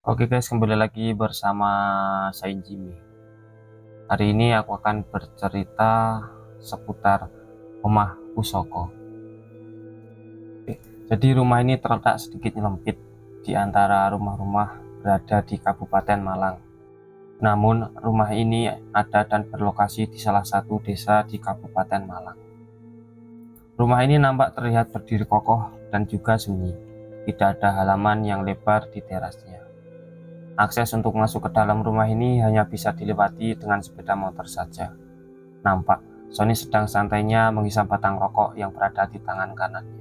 Oke guys, kembali lagi bersama saya Jimmy. Hari ini aku akan bercerita seputar rumah Pusoko. Jadi rumah ini terletak sedikit nyelempit di antara rumah-rumah berada di Kabupaten Malang. Namun rumah ini ada dan berlokasi di salah satu desa di Kabupaten Malang. Rumah ini nampak terlihat berdiri kokoh dan juga sunyi. Tidak ada halaman yang lebar di terasnya. Akses untuk masuk ke dalam rumah ini hanya bisa dilewati dengan sepeda motor saja. Nampak, Sony sedang santainya menghisap batang rokok yang berada di tangan kanannya.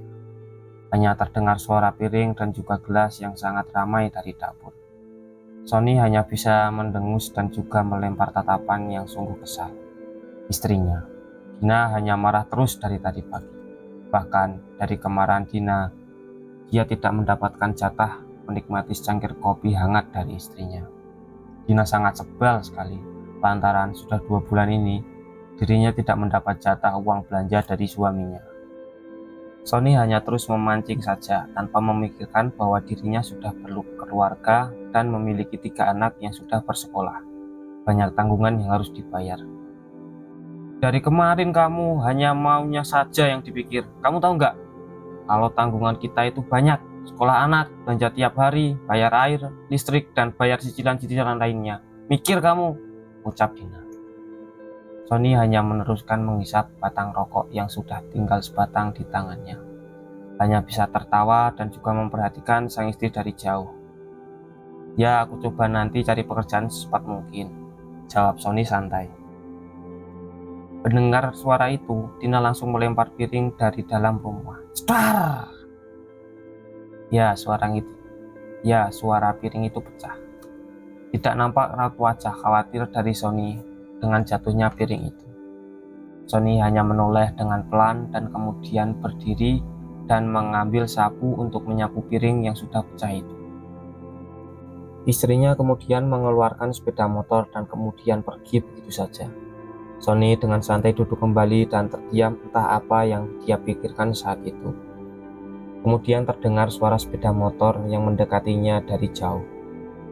Hanya terdengar suara piring dan juga gelas yang sangat ramai dari dapur. Sony hanya bisa mendengus dan juga melempar tatapan yang sungguh kesal. Istrinya, Dina, hanya marah terus dari tadi pagi. Bahkan dari kemarahan Dina, dia tidak mendapatkan jatah menikmati secangkir kopi hangat dari istrinya. Dina sangat sebal sekali lantaran sudah 2 bulan ini dirinya tidak mendapat jatah uang belanja dari suaminya. Sony hanya terus memancing saja tanpa memikirkan bahwa dirinya sudah berkeluarga dan memiliki 3 anak yang sudah bersekolah. Banyak tanggungan yang harus dibayar. Dari kemarin kamu hanya maunya saja yang dipikir. Kamu tahu nggak? Kalau tanggungan kita itu banyak, sekolah anak, belanja tiap hari, bayar air, listrik, dan bayar cicilan-cicilan lainnya. Mikir kamu, ucap Dina. Sony hanya meneruskan menghisap batang rokok yang sudah tinggal sebatang di tangannya. Hanya bisa tertawa dan juga memperhatikan sang istri dari jauh. Ya, aku coba nanti cari pekerjaan secepat mungkin, jawab Sony santai. Mendengar suara itu, Dina langsung melempar piring dari dalam rumah. Cetar! Suara piring itu pecah. Tidak nampak raut wajah khawatir dari Sony dengan jatuhnya piring itu. Sony hanya menoleh dengan pelan dan kemudian berdiri dan mengambil sapu untuk menyapu piring yang sudah pecah itu. Istrinya kemudian mengeluarkan sepeda motor dan kemudian pergi begitu saja. Sony dengan santai duduk kembali dan terdiam, entah apa yang dia pikirkan saat itu. Kemudian terdengar suara sepeda motor yang mendekatinya dari jauh.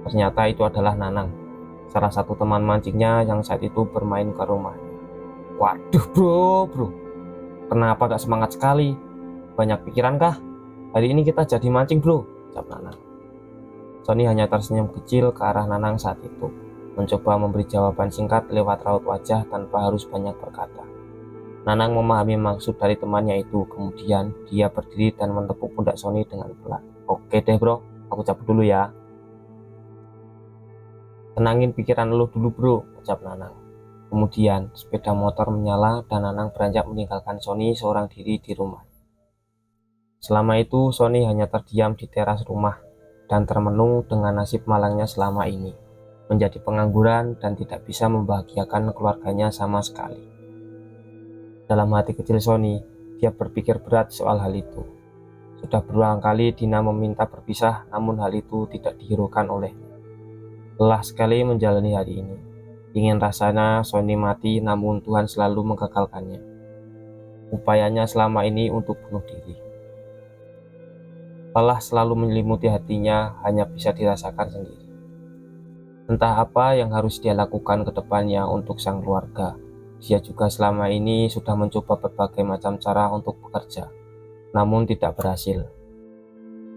Ternyata itu adalah Nanang, salah satu teman mancingnya yang saat itu bermain ke rumahnya. Waduh bro, kenapa gak semangat sekali? Banyak pikiran kah? Hari ini kita jadi mancing bro, ucap Nanang. Sony hanya tersenyum kecil ke arah Nanang saat itu, mencoba memberi jawaban singkat lewat raut wajah tanpa harus banyak berkata. Nanang memahami maksud dari temannya itu, kemudian dia berdiri dan menepuk pundak Sony dengan pelan. Oke deh bro, aku cabut dulu ya. Tenangin pikiran lu dulu bro, ucap Nanang. Kemudian sepeda motor menyala dan Nanang beranjak meninggalkan Sony seorang diri di rumah. Selama itu Sony hanya terdiam di teras rumah dan termenung dengan nasib malangnya selama ini, menjadi pengangguran dan tidak bisa membahagiakan keluarganya sama sekali. Dalam hati kecil Sony, dia berpikir berat soal hal itu. Sudah berulang kali Dina meminta berpisah, namun hal itu tidak dihiraukan olehnya. Lelah sekali menjalani hari ini. Ingin rasanya Sony mati, namun Tuhan selalu menggagalkannya. Upayanya selama ini untuk bunuh diri. Lelah selalu menyelimuti hatinya, hanya bisa dirasakan sendiri. Entah apa yang harus dia lakukan ke depannya untuk sang keluarga. Dia juga selama ini sudah mencoba berbagai macam cara untuk bekerja, namun tidak berhasil.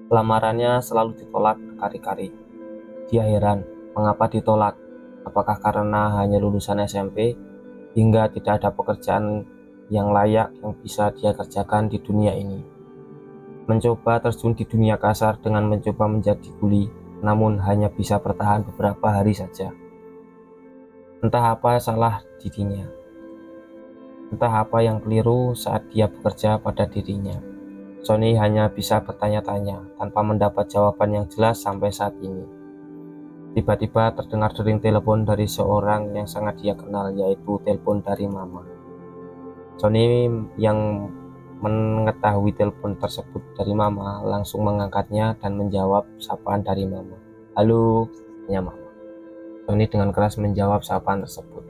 Lamarannya selalu ditolak berkali-kali. Dia heran, mengapa ditolak? Apakah karena hanya lulusan SMP, hingga tidak ada pekerjaan yang layak yang bisa dia kerjakan di dunia ini? Mencoba terjun di dunia kasar dengan mencoba menjadi kuli, namun hanya bisa bertahan beberapa hari saja. Entah apa salah dirinya. Entah apa yang keliru saat dia bekerja pada dirinya. Sony hanya bisa bertanya-tanya tanpa mendapat jawaban yang jelas sampai saat ini. Tiba-tiba terdengar dering telepon dari seorang yang sangat dia kenal, yaitu telepon dari Mama. Sony yang mengetahui telepon tersebut dari Mama langsung mengangkatnya dan menjawab sapaan dari Mama. Halo, tanya Mama. Sony dengan keras menjawab sapaan tersebut.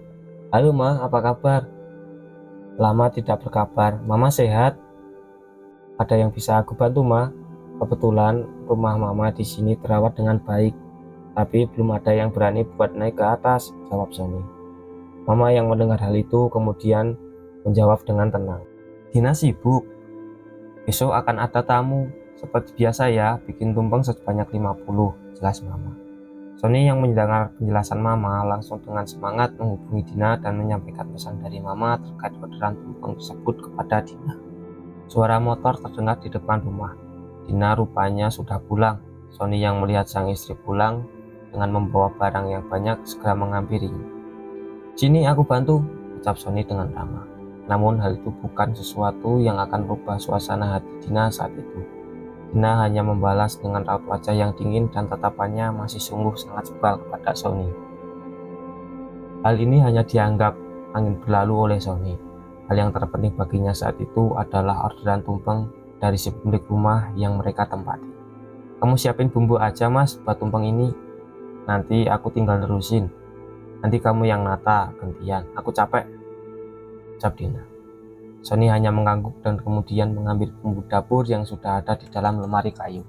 Halo Ma, apa kabar? Lama tidak berkabar. Mama sehat? Ada yang bisa aku bantu Ma? Kebetulan rumah Mama di sini terawat dengan baik. Tapi belum ada yang berani buat naik ke atas, jawab Sony. Mama yang mendengar hal itu kemudian menjawab dengan tenang. Dina sibuk, besok akan ada tamu. Seperti biasa ya, bikin tumpeng sebanyak 50, jelas Mama. Sony yang mendengar penjelasan Mama langsung dengan semangat menghubungi Dina dan menyampaikan pesan dari Mama terkait orderan tumpeng tersebut kepada Dina. Suara motor terdengar di depan rumah. Dina rupanya sudah pulang. Sony yang melihat sang istri pulang dengan membawa barang yang banyak segera menghampirinya. Sini aku bantu, ucap Sony dengan ramah. Namun hal itu bukan sesuatu yang akan merubah suasana hati Dina saat itu. Dina hanya membalas dengan raut wajah yang dingin dan tatapannya masih sungguh sangat sebal kepada Sony. Hal ini hanya dianggap angin berlalu oleh Sony. Hal yang terpenting baginya saat itu adalah orderan tumpeng dari si pemilik rumah yang mereka tempati. Kamu siapin bumbu aja mas buat tumpeng ini. Nanti aku tinggal terusin. Nanti kamu yang nata gantian. Aku capek, ucap Dina. Sony hanya mengangguk dan kemudian mengambil bumbu dapur yang sudah ada di dalam lemari kayu.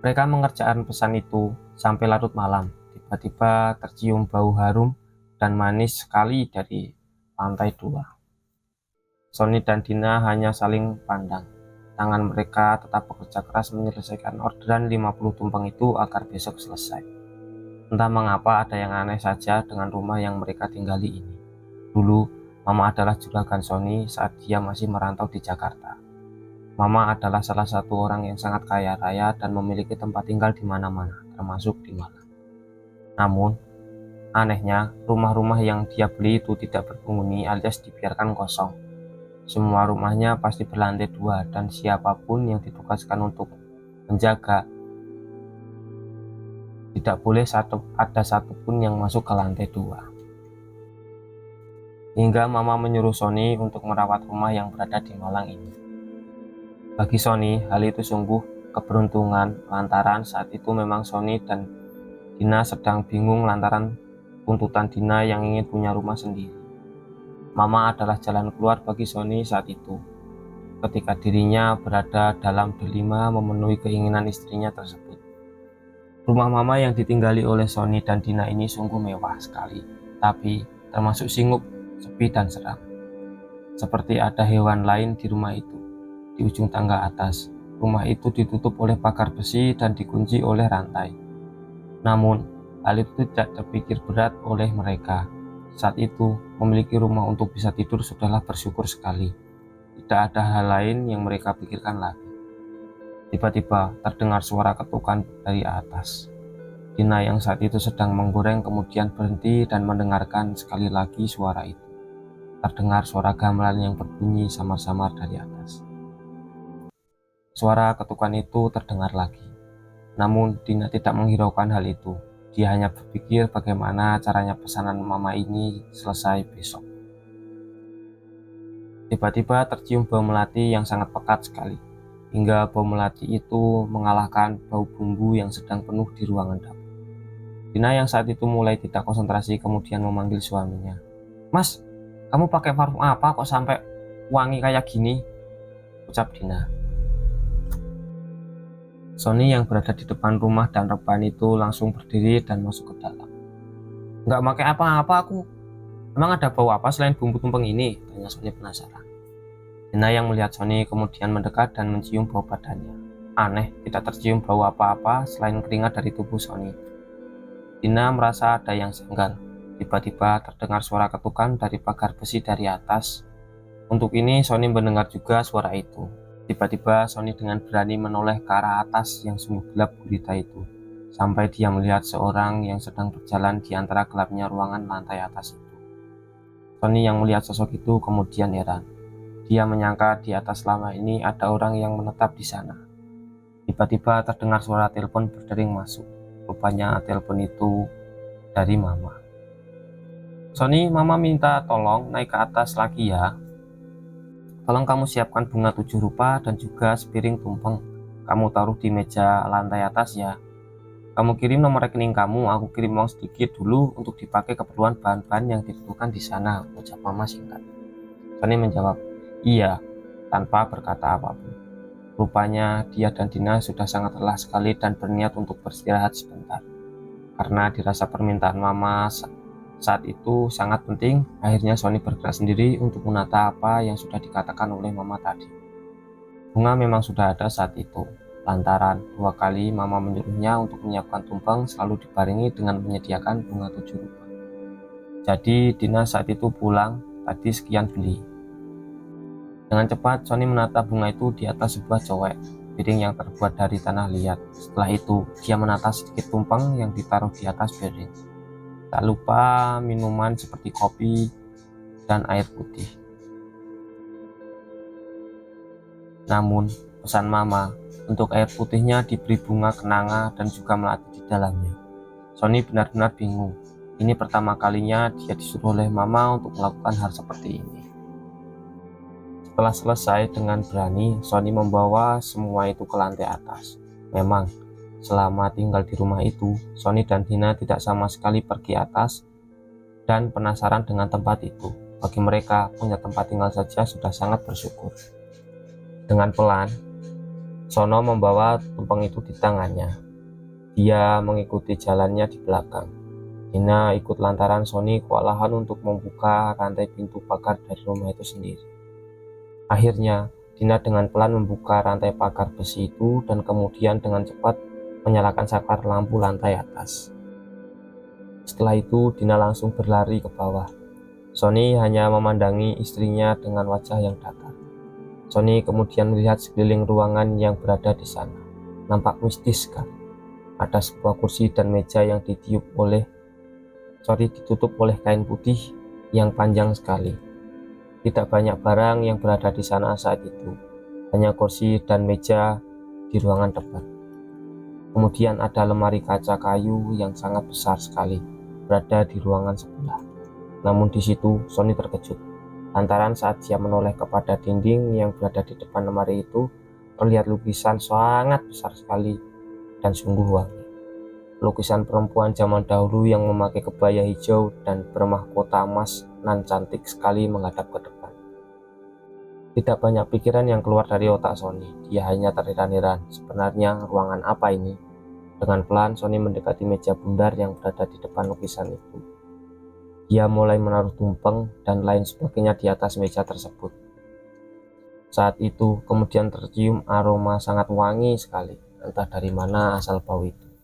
Mereka mengerjakan pesan itu sampai larut malam. Tiba-tiba tercium bau harum dan manis sekali dari lantai 2. Sony dan Dina hanya saling pandang. Tangan mereka tetap bekerja keras menyelesaikan orderan 50 tumpeng itu agar besok selesai. Entah mengapa ada yang aneh saja dengan rumah yang mereka tinggali ini. Dulu, Mama adalah juragan Sony saat dia masih merantau di Jakarta. Mama adalah salah satu orang yang sangat kaya raya dan memiliki tempat tinggal di mana-mana, termasuk di Malang. Namun, anehnya, rumah-rumah yang dia beli itu tidak berpenghuni alias dibiarkan kosong. Semua rumahnya pasti berlantai 2 dan siapapun yang ditugaskan untuk menjaga tidak boleh ada satupun yang masuk ke lantai 2. Hingga Mama menyuruh Sony untuk merawat rumah yang berada di Malang ini. Bagi Sony, hal itu sungguh keberuntungan lantaran saat itu memang Sony dan Dina sedang bingung lantaran tuntutan Dina yang ingin punya rumah sendiri. Mama adalah jalan keluar bagi Sony saat itu, ketika dirinya berada dalam dilema memenuhi keinginan istrinya tersebut. Rumah Mama yang ditinggali oleh Sony dan Dina ini sungguh mewah sekali, tapi termasuk singgup, sepi dan seram. Seperti ada hewan lain di rumah itu. Di ujung tangga atas, rumah itu ditutup oleh pagar besi dan dikunci oleh rantai. Namun, hal itu tidak terpikir berat oleh mereka. Saat itu, memiliki rumah untuk bisa tidur sudahlah bersyukur sekali. Tidak ada hal lain yang mereka pikirkan lagi. Tiba-tiba terdengar suara ketukan dari atas. Dina yang saat itu sedang menggoreng kemudian berhenti dan mendengarkan sekali lagi suara itu. Terdengar suara gamelan yang berbunyi samar-samar dari atas. Suara ketukan itu terdengar lagi. Namun Dina tidak menghiraukan hal itu. Dia hanya berpikir bagaimana caranya pesanan Mama ini selesai besok. Tiba-tiba tercium bau melati yang sangat pekat sekali. Hingga bau melati itu mengalahkan bau bumbu yang sedang penuh di ruangan dapur. Dina yang saat itu mulai tidak konsentrasi kemudian memanggil suaminya. Mas, kamu pakai parfum apa kok sampai wangi kayak gini? Ucap Dina. Sony yang berada di depan rumah dan rebahan itu langsung berdiri dan masuk ke dalam. Nggak pakai apa-apa aku. Emang ada bau apa selain bumbu tumpeng ini? Tanya Sony penasaran. Dina yang melihat Sony kemudian mendekat dan mencium bau badannya. Aneh, tidak tercium bau apa-apa selain keringat dari tubuh Sony. Dina merasa ada yang janggal. Tiba-tiba terdengar suara ketukan dari pagar besi dari atas. Untuk ini Sony mendengar juga suara itu. Tiba-tiba Sony dengan berani menoleh ke arah atas yang sungguh gelap gulita itu. Sampai dia melihat seorang yang sedang berjalan di antara gelapnya ruangan lantai atas itu. Sony yang melihat sosok itu kemudian heran. Dia menyangka di atas selama ini ada orang yang menetap di sana. Tiba-tiba terdengar suara telepon berdering masuk. Rupanya telepon itu dari Mama. Sony, Mama minta tolong naik ke atas lagi ya. Tolong kamu siapkan bunga 7 rupa dan juga sepiring tumpeng. Kamu taruh di meja lantai atas ya. Kamu kirim nomor rekening kamu, aku kirim uang sedikit dulu untuk dipakai keperluan bahan-bahan yang dibutuhkan di sana, ucap Mama singkat. Sony menjawab, iya, tanpa berkata apapun. Rupanya dia dan Dina sudah sangat lelah sekali dan berniat untuk beristirahat sebentar. Karena dirasa permintaan mama saat itu sangat penting, akhirnya Sony bergerak sendiri untuk menata apa yang sudah dikatakan oleh mama tadi. Bunga memang sudah ada saat itu, lantaran 2 kali mama menyuruhnya untuk menyiapkan tumpeng selalu dibarengi dengan menyediakan bunga 7 rupa. Jadi Dina saat itu pulang, tadi sekian beli. Dengan cepat Sony menata bunga itu di atas sebuah cowek, piring yang terbuat dari tanah liat. Setelah itu, dia menata sedikit tumpeng yang ditaruh di atas piring. Tak lupa minuman seperti kopi dan air putih. Namun, pesan mama untuk air putihnya diberi bunga kenanga dan juga melati di dalamnya. Sony benar-benar bingung. Ini pertama kalinya dia disuruh oleh mama untuk melakukan hal seperti ini. Setelah selesai dengan berani, Sony membawa semua itu ke lantai atas. Memang, selama tinggal di rumah itu, Sony dan Dina tidak sama sekali pergi atas dan penasaran dengan tempat itu. Bagi mereka, punya tempat tinggal saja sudah sangat bersyukur. Dengan pelan, Sono membawa tumpeng itu di tangannya. Dia mengikuti jalannya di belakang. Dina ikut lantaran Sony kewalahan untuk membuka rantai pintu pagar dari rumah itu sendiri. Akhirnya, Dina dengan pelan membuka rantai pagar besi itu dan kemudian dengan cepat menyalakan saklar lampu lantai atas. Setelah itu, Dina langsung berlari ke bawah. Sony hanya memandangi istrinya dengan wajah yang datar. Sony kemudian melihat sekeliling ruangan yang berada di sana. Nampak mistis sekali. Ada sebuah kursi dan meja yang ditutup oleh kain putih yang panjang sekali. Tidak banyak barang yang berada di sana saat itu, hanya kursi dan meja di ruangan depan. Kemudian ada lemari kaca kayu yang sangat besar sekali berada di ruangan sebelah. Namun di situ Sony terkejut, lantaran saat dia menoleh kepada dinding yang berada di depan lemari itu, terlihat lukisan sangat besar sekali dan sungguh wangi. Lukisan perempuan zaman dahulu yang memakai kebaya hijau dan bermahkota emas nan cantik sekali menghadap ke depan. Tidak banyak pikiran yang keluar dari otak Sony. Dia hanya terheran-heran. Sebenarnya ruangan apa ini? Dengan pelan Sony mendekati meja bundar yang berada di depan lukisan itu. Dia mulai menaruh tumpeng dan lain sebagainya di atas meja tersebut. Saat itu kemudian tercium aroma sangat wangi sekali. Entah dari mana asal bau itu.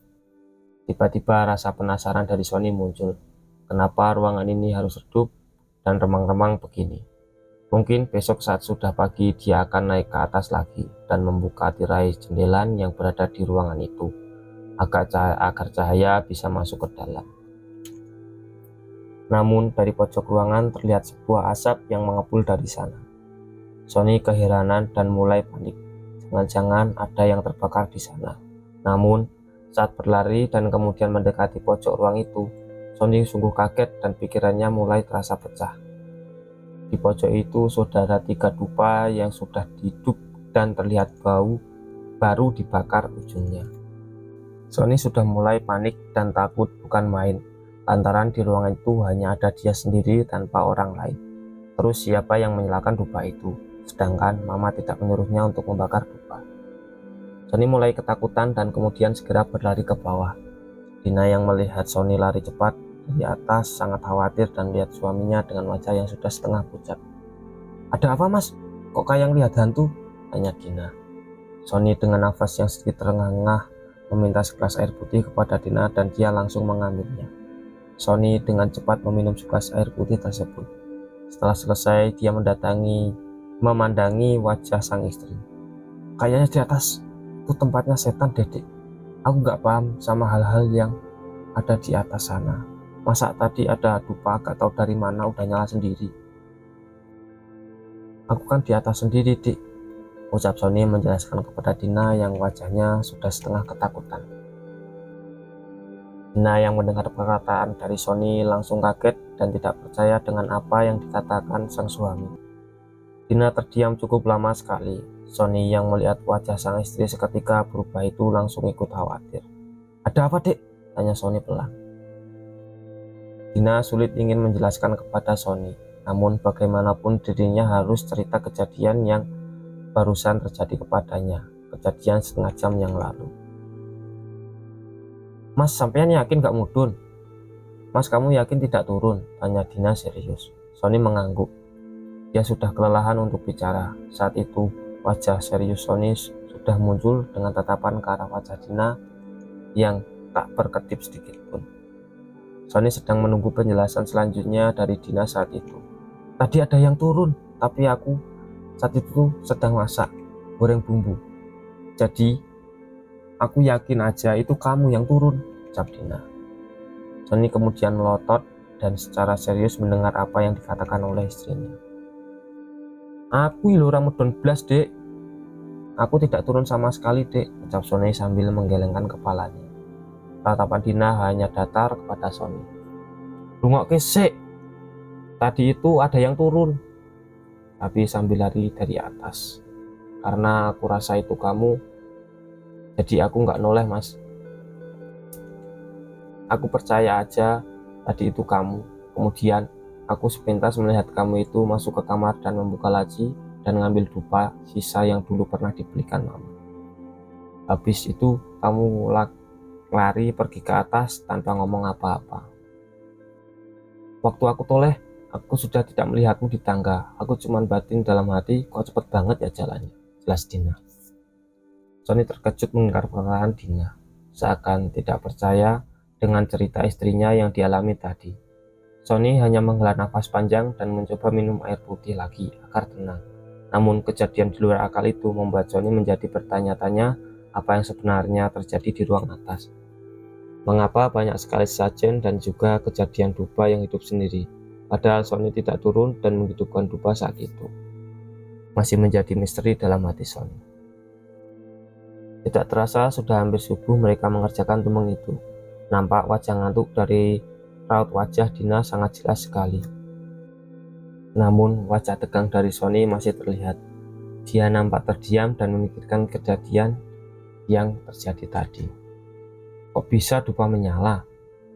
Tiba-tiba rasa penasaran dari Sony muncul. Kenapa ruangan ini harus redup dan remang-remang begini? Mungkin besok saat sudah pagi dia akan naik ke atas lagi dan membuka tirai jendela yang berada di ruangan itu agar cahaya bisa masuk ke dalam. Namun dari pojok ruangan terlihat sebuah asap yang mengepul dari sana. Sony keheranan dan mulai panik. Jangan-jangan ada yang terbakar di sana. Namun saat berlari dan kemudian mendekati pojok ruang itu, Sony sungguh kaget dan pikirannya mulai terasa pecah. Di pojok itu saudara 3 dupa yang sudah hidup dan terlihat bau baru dibakar ujungnya. Sony sudah mulai panik dan takut bukan main, lantaran di ruangan itu hanya ada dia sendiri tanpa orang lain. Terus siapa yang menyalakan dupa itu? Sedangkan mama tidak menyuruhnya untuk membakar dupa. Sony mulai ketakutan dan kemudian segera berlari ke bawah. Dina yang melihat Sony lari cepat di atas sangat khawatir dan melihat suaminya dengan wajah yang sudah setengah pucat. "Ada apa, Mas? Kok kayak lihat hantu?" tanya Dina. Sony dengan nafas yang sedikit terengah-engah meminta segelas air putih kepada Dina dan dia langsung mengambilnya. Sony dengan cepat meminum segelas air putih tersebut. Setelah selesai, dia memandangi wajah sang istri. "Kayaknya di atas itu tempatnya setan, Dedek. Aku gak paham sama hal-hal yang ada di atas sana. Masa tadi ada dupa gak tahu dari mana udah nyala sendiri. Aku kan di atas sendiri, Dik," ucap Sony menjelaskan kepada Dina yang wajahnya sudah setengah ketakutan. Dina yang mendengar perkataan dari Sony langsung kaget dan tidak percaya dengan apa yang dikatakan sang suami. Dina terdiam cukup lama sekali. Sony yang melihat wajah sang istri seketika berubah itu langsung ikut khawatir. "Ada apa, Dek?" tanya Sony pelan. Dina sulit ingin menjelaskan kepada Sony, namun bagaimanapun dirinya harus cerita kejadian yang barusan terjadi kepadanya, kejadian setengah jam yang lalu. Mas, sampean yakin gak mudun? Mas, kamu yakin tidak turun? Tanya Dina serius. Sony mengangguk. Dia sudah kelelahan untuk bicara. Saat itu, wajah serius Sony sudah muncul dengan tatapan ke arah wajah Dina yang tak berkedip sedikit pun. Sony sedang menunggu penjelasan selanjutnya dari Dina saat itu. Tadi ada yang turun, tapi aku saat itu sedang masak, goreng bumbu. Jadi, aku yakin aja itu kamu yang turun, ucap Dina. Sony kemudian melotot dan secara serius mendengar apa yang dikatakan oleh istrinya. Aku ilora mudon blas, Dek. Aku tidak turun sama sekali, Dek, ucap Sony sambil menggelengkan kepalanya. Tatapan Dina hanya datar kepada Sony. Rungokke sik. Tadi itu ada yang turun, tapi sambil lari dari atas. Karena aku rasa itu kamu, jadi aku nggak noleh, Mas. Aku percaya aja tadi itu kamu. Kemudian aku sepintas melihat kamu itu masuk ke kamar dan membuka laci dan ngambil dupa sisa yang dulu pernah dibelikan mama. Habis itu kamu lari pergi ke atas tanpa ngomong apa-apa. Waktu aku toleh, aku sudah tidak melihatmu di tangga. Aku cuman batin dalam hati, kok cepet banget ya jalannya, jelas Dina. Sony terkejut mendengar perkataan Dina, seakan tidak percaya dengan cerita istrinya yang dialami tadi. Sony hanya menghela nafas panjang dan mencoba minum air putih lagi agar tenang. Namun kejadian di luar akal itu membuat Sony menjadi bertanya-tanya apa yang sebenarnya terjadi di ruang atas. Mengapa banyak sekali sajen dan juga kejadian dupa yang hidup sendiri, padahal Sony tidak turun dan menghidupkan dupa saat itu. Masih menjadi misteri dalam hati Sony. Tidak terasa sudah hampir subuh mereka mengerjakan tumpeng itu. Nampak wajah ngantuk dari raut wajah Dina sangat jelas sekali. Namun wajah tegang dari Sony masih terlihat. Dia nampak terdiam dan memikirkan kejadian yang terjadi tadi. Kok bisa dupa menyala?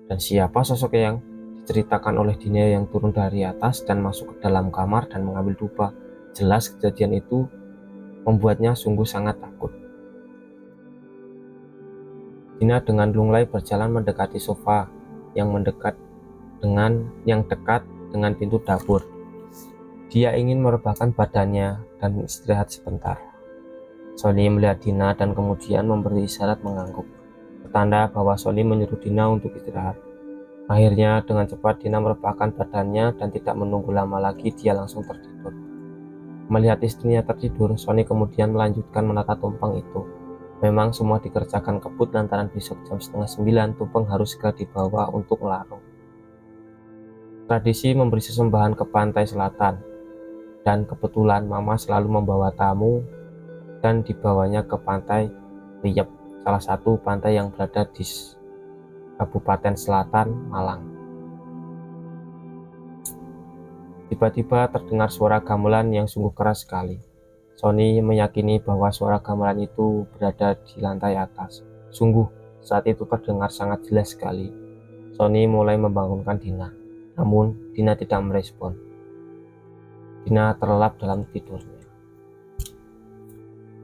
Dan siapa sosok yang diceritakan oleh Dina yang turun dari atas dan masuk ke dalam kamar dan mengambil dupa? Jelas kejadian itu membuatnya sungguh sangat takut. Dina dengan lunglai berjalan mendekati sofa yang dekat dengan pintu dapur. Dia ingin merebahkan badannya dan istirahat sebentar. Sony melihat Dina dan kemudian memberi isyarat mengangguk, pertanda bahwa Sony menyuruh Dina untuk istirahat. Akhirnya dengan cepat Dina merebahkan badannya dan tidak menunggu lama lagi dia langsung tertidur. Melihat istrinya tertidur, Sony kemudian melanjutkan menata tumpeng itu. Memang semua dikerjakan kebut lantaran besok jam 8:30 tumpeng harus segera dibawa untuk melarung. Tradisi memberi sesembahan ke pantai selatan, dan kebetulan Mama selalu membawa tamu dan dibawanya ke pantai Riep, salah satu pantai yang berada di Kabupaten Selatan, Malang. Tiba-tiba terdengar suara gamelan yang sungguh keras sekali. Sony meyakini bahwa suara gamelan itu berada di lantai atas. Sungguh, saat itu terdengar sangat jelas sekali. Sony mulai membangunkan Dina, namun Dina tidak merespon. Dina terlelap dalam tidurnya.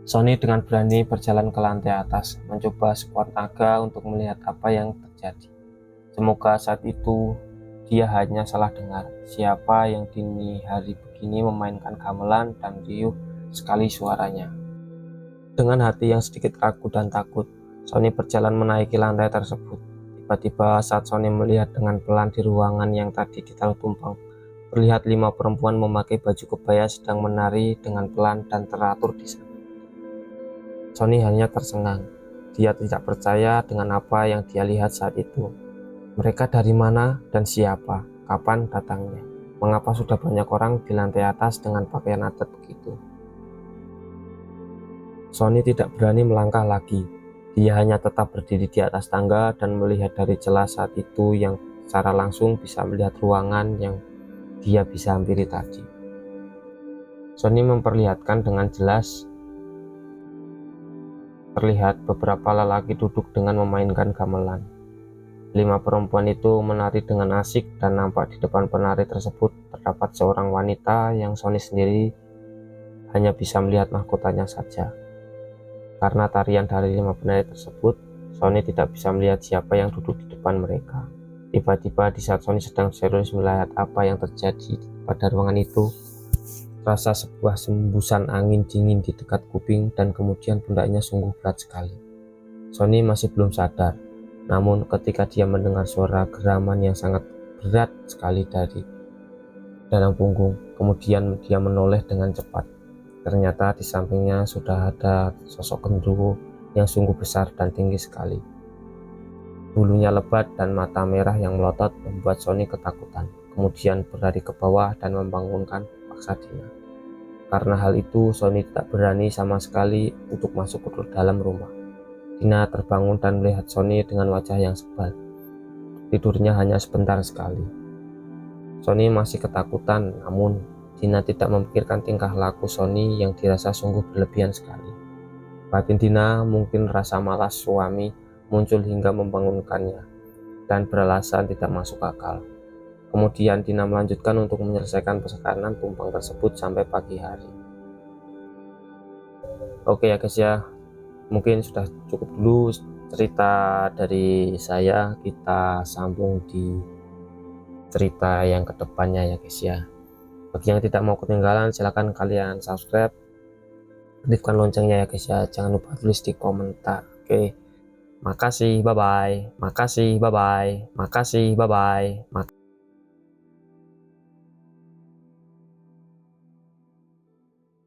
Sony dengan berani berjalan ke lantai atas, mencoba sekuat tenaga untuk melihat apa yang terjadi. Semoga saat itu dia hanya salah dengar. Siapa yang dini hari begini memainkan gamelan dan riuh sekali suaranya. Dengan hati yang sedikit ragu dan takut, Sony berjalan menaiki lantai tersebut. Tiba-tiba saat Sony melihat dengan pelan di ruangan yang tadi ditaruh tumpeng, terlihat 5 perempuan memakai baju kebaya sedang menari dengan pelan dan teratur di sana. Sony hanya tersengang. Dia tidak percaya dengan apa yang dia lihat saat itu. Mereka dari mana dan siapa? Kapan datangnya? Mengapa sudah banyak orang di lantai atas dengan pakaian adat begitu? Sony tidak berani melangkah lagi. Dia hanya tetap berdiri di atas tangga dan melihat dari celah saat itu yang secara langsung bisa melihat ruangan yang dia bisa hampiri tadi. Sony memperlihatkan dengan jelas terlihat beberapa lelaki duduk dengan memainkan gamelan. 5 perempuan itu menari dengan asik dan nampak di depan penari tersebut terdapat seorang wanita yang Sony sendiri hanya bisa melihat mahkotanya saja. Karena tarian dari 5 penari tersebut, Sony tidak bisa melihat siapa yang duduk di depan mereka. Tiba-tiba di saat Sony sedang serius melihat apa yang terjadi pada ruangan itu, terasa sebuah hembusan angin dingin di dekat kuping dan kemudian pundaknya sungguh berat sekali. Sony masih belum sadar, namun ketika dia mendengar suara geraman yang sangat berat sekali dari dalam punggung, kemudian dia menoleh dengan cepat. Ternyata di sampingnya sudah ada sosok genderuwo yang sungguh besar dan tinggi sekali. Bulunya lebat dan mata merah yang melotot membuat Sony ketakutan, kemudian berlari ke bawah dan membangunkan paksa Dina. Karena hal itu, Sony tidak berani sama sekali untuk masuk ke dalam rumah. Dina terbangun dan melihat Sony dengan wajah yang sebal. Tidurnya hanya sebentar sekali. Sony masih ketakutan, namun Dina tidak memikirkan tingkah laku Sony yang dirasa sungguh berlebihan sekali. Batin Dina mungkin rasa malas suami muncul hingga membangunkannya dan beralasan tidak masuk akal. Kemudian Dina melanjutkan untuk menyelesaikan pesanan tumpang tersebut sampai pagi hari. Oke ya guys ya, mungkin sudah cukup dulu cerita dari saya. Kita sambung di cerita yang kedepannya ya guys ya. Bagi yang tidak mau ketinggalan, silahkan kalian subscribe, aktifkan loncengnya ya guys ya. Jangan lupa tulis di komentar. Oke, makasih, bye bye. Makasih, bye bye. Makasih, bye bye.